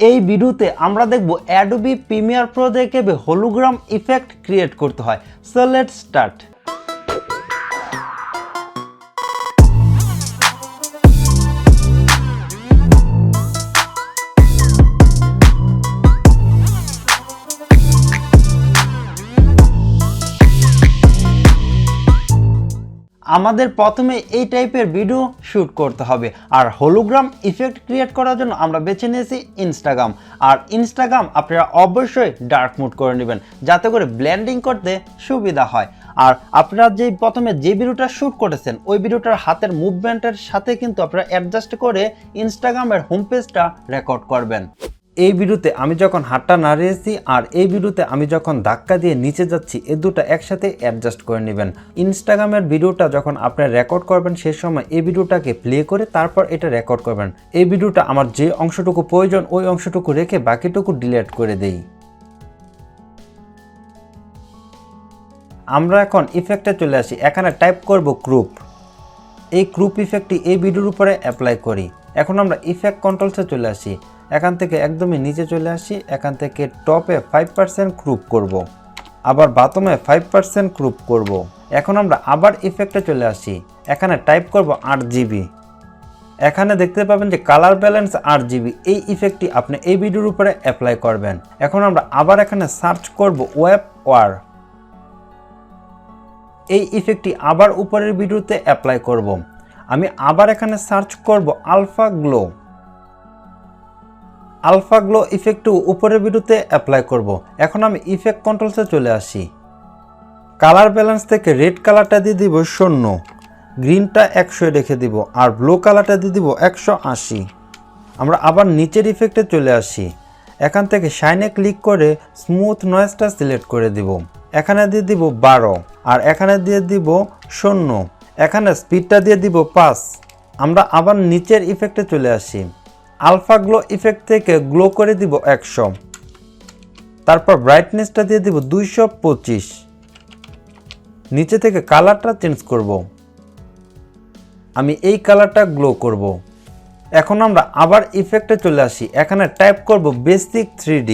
এই ভিডিওতে আমরা দেখব Adobe Premiere Pro দিয়ে কিভাবে hologram effect ক্রিয়েট করতে হয়। So let's start. আমাদের প্রথমে এই টাইপের ভিডিও শুট করতে হবে, আর হোলোগ্রাম ইফেক্ট ক্রিয়েট করার জন্য আমরা বেছে নিয়েছি ইনস্টাগ্রাম। আর ইনস্টাগ্রাম আপনারা অবশ্যই ডার্ক মোড করে নেবেন যাতে করে ব্লেন্ডিং করতে সুবিধা হয়। আর আপনারা প্রথমে যে ভিডিওটা শুট করেছেন ওই ভিডিওটার হাতের মুভমেন্টের সাথে কিন্তু আপনারা অ্যাডজাস্ট করে ইনস্টাগ্রামের হোম পেজটা রেকর্ড করবেন। এই ভিডিওতে আমি যখন হাতটা নাড়িয়েছি আর এই ভিডিওতে আমি যখন ধাক্কা দিয়ে নিচে যাচ্ছি, এই দুটো একসাথে অ্যাডজাস্ট করে নেবেন। ইনস্টাগ্রামের ভিডিওটা যখন আপনি রেকর্ড করবেন সেই সময় এই ভিডিওটাকে প্লে করে তারপর এটা রেকর্ড করবেন। এই ভিডিওটা আমার যে অংশটুকু প্রয়োজন ওই অংশটুকু রেখে বাকিটুকু ডিলিট করে দেই। আমরা এখন ইফেক্টে চলে আসি, এখানে টাইপ করব ক্রুপ। এই ক্রুপ ইফেক্টটি এই ভিডিওর উপরে অ্যাপ্লাই করি। এখন আমরা ইফেক্ট কন্ট্রোলসে চলে আসি, এখান থেকে একদমই নিচে চলে আসি, এখান থেকে টপে 5% ক্রুপ করব, আবার বাটমে 5% ক্রুপ করব। এখন আমরা আবার ইফেক্টে চলে আসি, এখানে টাইপ করব RGB। এখানে দেখতে পাবেন যে কালার ব্যালেন্স RGB। এই ইফেক্টটি আপনি এই ভিডিওর উপরে অ্যাপ্লাই করবেন। এখন আমরা আবার এখানে সার্চ করব ওয়েব ওয়ার। এই ইফেক্টটি আবার উপরের ভিডিওতে অ্যাপ্লাই করব। আমি আবার এখানে সার্চ করব আলফা গ্লো। আলফা গ্লো ইফেক্টও উপরের ভিডিওতে অ্যাপ্লাই করব। এখন আমি ইফেক্ট কন্ট্রোলসে চলে আসি, কালার ব্যালেন্স থেকে রেড কালারটা দিয়ে দিব 0, গ্রিনটা 100 রেখে দিব, আর ব্লু কালারটা দিয়ে দিব 180। আমরা আবার নিচের ইফেক্টে চলে আসি, এখান থেকে শাইনে ক্লিক করে স্মুথ নয়েজটা সিলেক্ট করে দিব। এখানে দিয়ে দিব 12, আর এখানে দিয়ে দিব 0, এখানে স্পিডটা দিয়ে দিব 5। আমরা আবার নিচের ইফেক্টে চলে আসি, আলফা গ্লো ইফেক্ট থেকে গ্লো করে দিব 100, তারপর ব্রাইটনেসটা দিয়ে দিব 225। নিচে থেকে কালারটা চেঞ্জ করব, আমি এই কালারটা গ্লো করব। এখন আমরা আবার ইফেক্টে চলে আসি, এখানে টাইপ করব বেসিক 3D।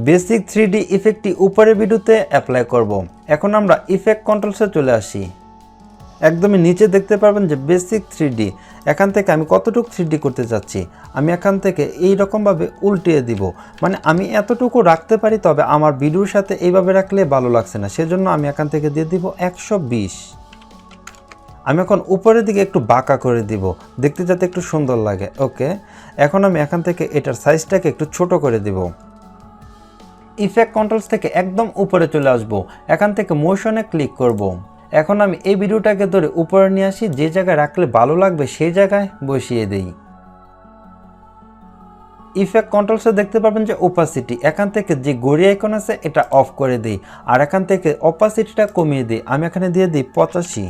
বেসিক 3D ইফেক্টটি উপরের ভিডিওতে অ্যাপ্লাই করব। এখন আমরা ইফেক্ট কন্ট্রোলসে চলে আসি, একদমই নিচে দেখতে পারবেন যে বেসিক 3D। এখান থেকে আমি কতটুকু 3D করতে চাচ্ছি, আমি এখান থেকে এই রকমভাবে উল্টিয়ে দিব, মানে আমি এতটুকু রাখতে পারি, তবে আমার ভিডিওর সাথে এইভাবে রাখলে ভালো লাগছে না, সেজন্য আমি এখান থেকে দিয়ে দিব 120। আমি এখন উপরের দিকে একটু বাঁকা করে দিব, দেখতে যাতে একটু সুন্দর লাগে। ওকে, এখন আমি এখান থেকে এটার সাইজটাকে একটু ছোট করে দিব। ইফেক্ট কন্ট্রোলস থেকে একদম উপরে চলে আসব, এখান থেকে মোশনে ক্লিক করব। এখন আমি এই ভিডিওটাকে ধরে উপরে নিয়ে আসি, যে জায়গায় রাখলে ভালো লাগবে সেই জায়গায় বসিয়ে দেই। ইফেক্ট কন্ট্রোলসে দেখতে পাবেন যে ওপাসিটি, এখান থেকে যে ঘড়ি আইকন আছে এটা অফ করে দিই, আর এখান থেকে অপাসিটিটা কমিয়ে দিই, আমি এখানে দিয়ে দিই 85।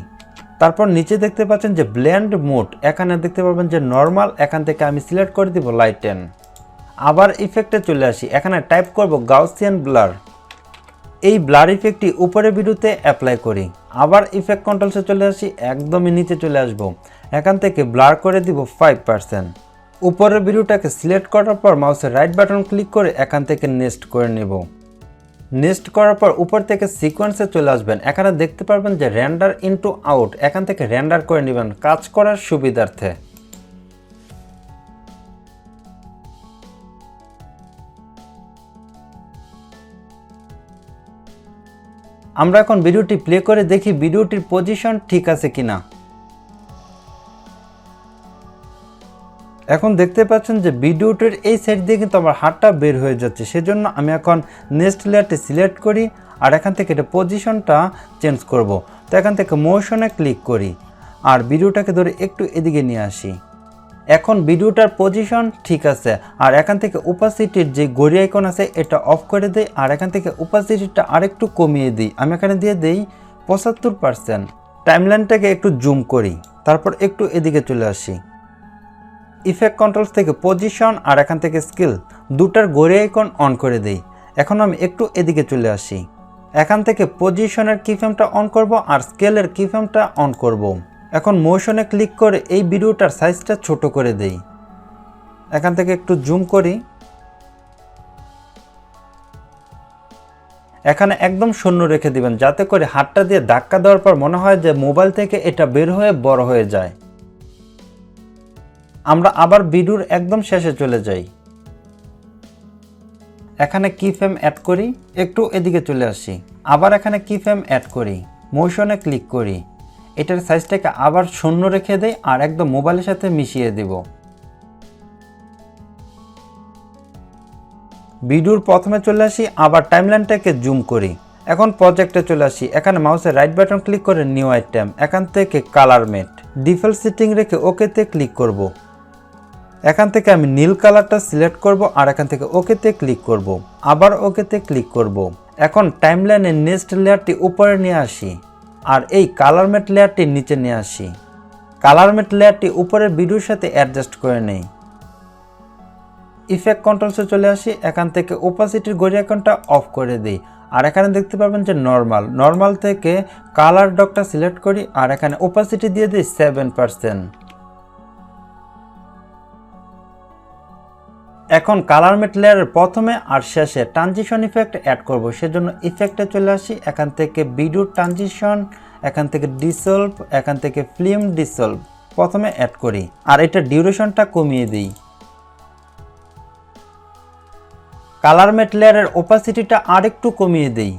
তারপর নিচে দেখতে পাচ্ছেন যে ব্লেন্ড মোড, এখানে দেখতে পাবেন যে নর্মাল, এখান থেকে আমি সিলেক্ট করে দিব লাইটেন। আবার ইফেক্টে চলে আসি, এখানে টাইপ করব গাউসিয়ান ব্লার। এই ব্লার ইফেক্টটি উপরের ভিডিওতে অ্যাপ্লাই করি। আবার ইফেক্ট কন্ট্রোলসে চলে আসি, একদমই নিচে চলে আসব, এখান থেকে ব্লার করে দিব 5%। উপরের ভিডিওটাকে সিলেক্ট করার পর মাউসের রাইট বাটন ক্লিক করে এখান থেকে নেক্সট করে নেব। নেক্সট করার পর উপর থেকে সিকোয়েন্সে চলে আসবেন, এখানে দেখতে পারবেন যে রেন্ডার ইনটু আউট, এখান থেকে রেন্ডার করে নেবেন কাজ করার সুবিধার্থে। আমরা এখন ভিডিওটি প্লে করে দেখি ভিডিওটির পজিশন ঠিক আছে কিনা। এখন দেখতে পাচ্ছেন যে ভিডিওটির এই সাইড দিয়ে কিন্তু আমার হাতটা বের হয়ে যাচ্ছে, সেজন্য আমি এখন নেক্সট লেয়ারটি সিলেক্ট করি, আর এখান থেকে এটা পজিশনটা চেঞ্জ করব। তো এখান থেকে মোশনে ক্লিক করি, আর ভিডিওটাকে ধরে একটু এদিকে নিয়ে আসি। এখন ভিডিওটার পজিশন ঠিক আছে, আর এখান থেকে ওপাসিটির যে ঘড়ি আইকন আছে এটা অফ করে দেই, আর এখান থেকে ওপাসিটিটা আরেকটু কমিয়ে দিই, আমি এখানে দিয়ে দেই 75%। টাইমলাইনটাকে একটু জুম করি, তারপর একটু এদিকে চলে আসি। ইফেক্ট কন্ট্রোলস থেকে পজিশন আর এখান থেকে স্কেল দুটার ঘড়ি আইকন অন করে দেই। এখন আমি একটু এদিকে চলে আসি, এখান থেকে পজিশনের কিফ্রেমটা অন করব আর স্কেলের কিফ্রেমটা অন করব। এখন মোশনে ক্লিক করে এই ভিডিওটার সাইজটা ছোট করে দেই। এখান থেকে একটু জুম করি। এখানে একদম শূন্য রেখে দিবেন, যাতে করে হাতটা দিয়ে ধাক্কা দেওয়ার পর মনে হয় যে মোবাইল থেকে এটা বের হয়ে বড় হয়ে যায়। আমরা আবার ভিডিওর একদম শেষে চলে যাই। এখানে কি ফ্রেম অ্যাড করি, একটু এদিকে চলে আসি। আবার এখানে কি ফ্রেম অ্যাড করি, মোশনে ক্লিক করি। এটার সাইজটাকে আবার শূন্য রেখে দেই আর একদম মোবাইলের সাথে মিশিয়ে দেব। ভিডিওর প্রথমে চলে আসি, আবার টাইমলাইনটাকে জুম করি। এখন প্রজেক্টে চলে আসি। এখানে মাউসের রাইট বাটন ক্লিক করে নিউ আইটেম, এখান থেকে কালার মেট, ডিফল্ট সেটিং রেখে ওকেতে ক্লিক করব। এখান থেকে আমি নীল কালারটা সিলেক্ট করব আর এখান থেকে ওকেতে ক্লিক করব, আবার ওকেতে ক্লিক করব। এখন টাইমলাইনের নেক্সট লেয়ারটি উপরে নিয়ে আসি আর এই কালার মেট লেয়ারটি নিচে নিয়ে আসি। কালার মেট লেয়ারটি উপরের ভিডিওর সাথে অ্যাডজাস্ট করে নেই। ইফেক্ট কন্ট্রোলসে চলে আসি। এখান থেকে ওপাসিটির ঘড়ি আইকনটা অফ করে দিই আর এখানে দেখতে পাবেন যে নর্মাল থেকে কালার ডকটা সিলেক্ট করি আর এখানে ওপাসিটি দিয়ে দিই 7%। এখন কালার মেট লেয়ারের প্রথমে আর শেষে ট্রানজিশন ইফেক্ট অ্যাড করব, সেজন্য ইফেক্টে চলে আসি। এখান থেকে ভিডিও ট্রানজিশন, এখান থেকে ডিসলভ, এখান থেকে ফিল্ম ডিসলভ প্রথমে অ্যাড করি আর এটা ডিউরেশনটা কমিয়ে দিই। কালার মেট লেয়ারের ওপাসিটিটা আরেকটু কমিয়ে দেই।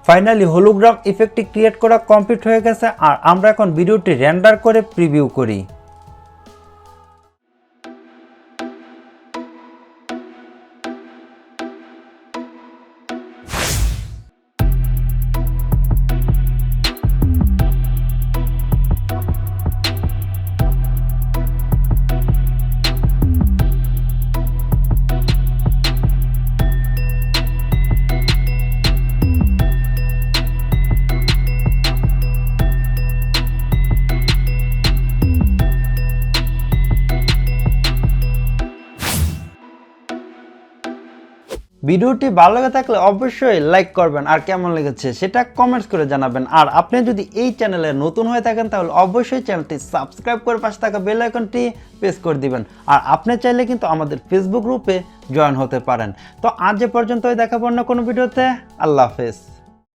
ফাইনালি হোলোগ্রাম ইফেক্টটি ক্রিয়েট করা কমপ্লিট হয়ে গেছে আর আমরা এখন ভিডিওটি রেন্ডার করে প্রিভিউ করি। ভিডিওটি ভালো লেগে থাকলে অবশ্যই লাইক করবেন আর কেমন লেগেছে সেটা কমেন্টস করে জানাবেন। আর আপনি যদি এই চ্যানেলে নতুন হয়ে থাকেন তাহলে অবশ্যই চ্যানেলটি সাবস্ক্রাইব করে পাশে থাকা বেল আইকনটি প্রেস করে দিবেন। আর আপনি চাইলে কিন্তু আমাদের ফেসবুক গ্রুপে জয়েন হতে পারেন। তো আজ এ পর্যন্তই, দেখাবো অন্য কোনো ভিডিওতে। আল্লাহ হাফেজ।